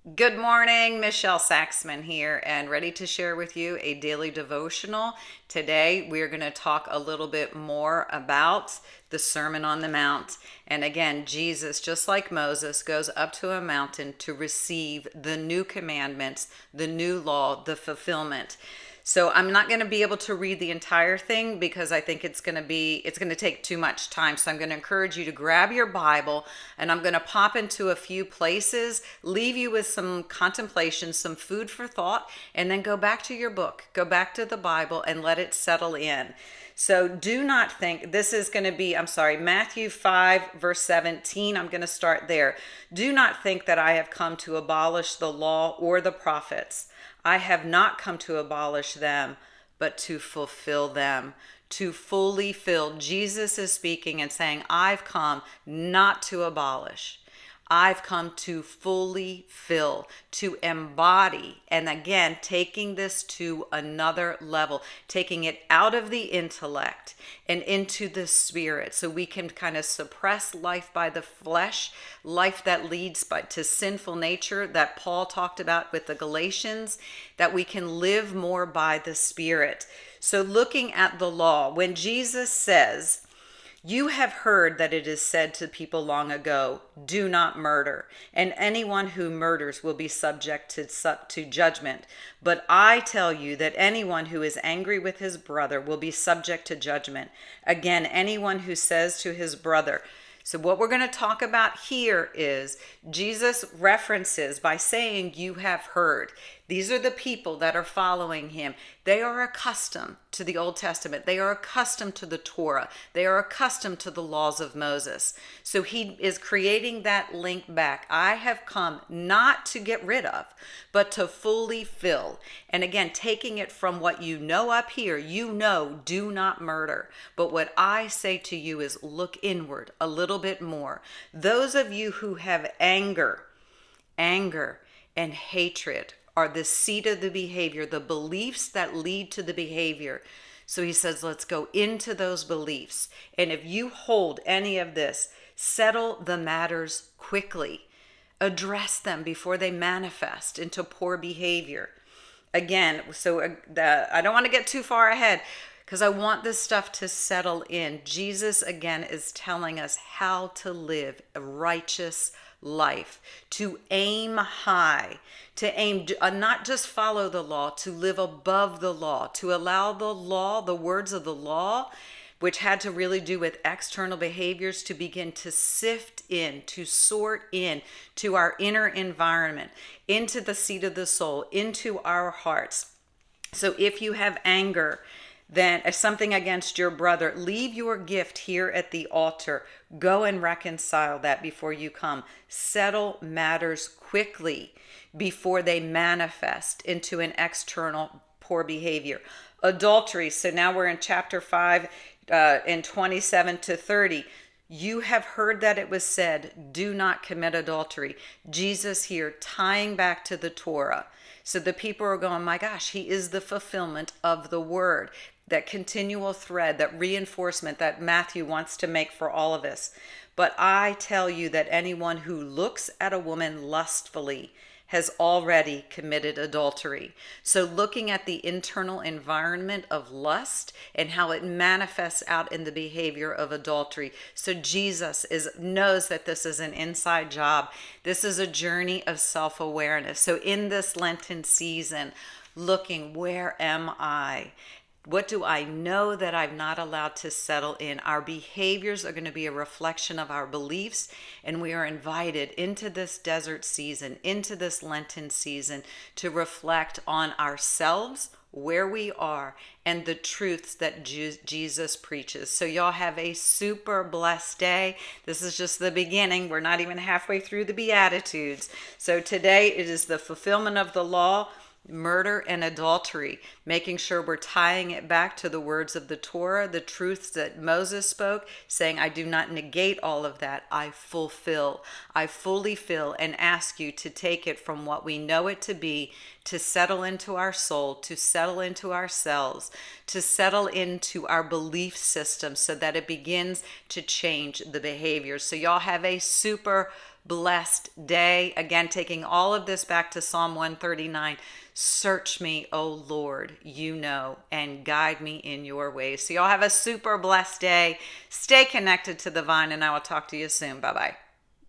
Good morning, Michelle Saxman here, and ready to share with you a daily devotional. Today, we're going to talk a little bit more about the Sermon on the Mount. And again, Jesus, just like Moses, goes up to a mountain to receive the new commandments, the new law, the fulfillment. So I'm not going to be able to read the entire thing because I think it's going to take too much time. So I'm going to encourage you to grab your Bible and I'm going to pop into a few places, leave you with some contemplation, some food for thought, and then go back to your book, go back to the Bible and let it settle in. So do not think this is going to be, Matthew 5, verse 17. I'm going to start there. Do not think that I have come to abolish the law or the prophets. I have not come to abolish them, but to fulfill them, to fully fill. Jesus is speaking and saying, I've come not to abolish. I've come to fully fill, to embody, and again, taking this to another level, taking it out of the intellect and into the spirit so we can kind of suppress life by the flesh, life that leads to sinful nature that Paul talked about with the Galatians, that we can live more by the spirit. So looking at the law, when Jesus says, you have heard that it is said to people long ago, do not murder, and anyone who murders will be subject to judgment. But I tell you that anyone who is angry with his brother will be subject to judgment. Again, anyone who says to his brother, so what we're going to talk about here is Jesus references by saying you have heard. These are the people that are following him. They are accustomed to the Old Testament. They are accustomed to the Torah. They are accustomed to the laws of Moses. So he is creating that link back. I have come not to get rid of, but to fully fill. And again, taking it from what you know up here, do not murder. But what I say to you is look inward a little bit more. Those of you who have anger and hatred are the seed of the behavior, the beliefs that lead to the behavior. So he says, let's go into those beliefs. And if you hold any of this, settle the matters quickly. Address them before they manifest into poor behavior. Again, I don't want to get too far ahead because I want this stuff to settle in. Jesus, again, is telling us how to live a righteous life, to aim high, to aim, not just follow the law, to live above the law, to allow the law, the words of the law, which had to really do with external behaviors, to begin to sift in, to sort in to our inner environment, into the seat of the soul, into our hearts. So if you have anger, then if something against your brother, leave your gift here at the altar. Go and reconcile that before you come. Settle matters quickly before they manifest into an external poor behavior. Adultery. So now we're in chapter 5 in 27 to 30. You have heard that it was said, do not commit adultery. Jesus here tying back to the Torah. So the people are going, my gosh, he is the fulfillment of the word. That continual thread, that reinforcement that Matthew wants to make for all of us. But I tell you that anyone who looks at a woman lustfully has already committed adultery. So looking at the internal environment of lust and how it manifests out in the behavior of adultery. So Jesus knows that this is an inside job. This is a journey of self-awareness. So in this Lenten season, looking, where am I? What do I know that I'm not allowed to settle in? Our behaviors are going to be a reflection of our beliefs, and we are invited into this desert season, into this Lenten season, to reflect on ourselves, where we are, and the truths that Jesus preaches. So y'all have a super blessed day. This is just the beginning. We're not even halfway through the Beatitudes. So today it is the fulfillment of the law, murder and adultery, making sure we're tying it back to the words of the Torah, the truths that Moses spoke, saying, I do not negate all of that. I fully fill, and ask you to take it from what we know it to be, to settle into our soul, to settle into ourselves, to settle into our belief system so that it begins to change the behavior. So y'all have a super blessed day. Again, taking all of this back to Psalm 139. Search me, O Lord, you know, and guide me in your ways. So y'all have a super blessed day. Stay connected to the vine, and I will talk to you soon. Bye-bye.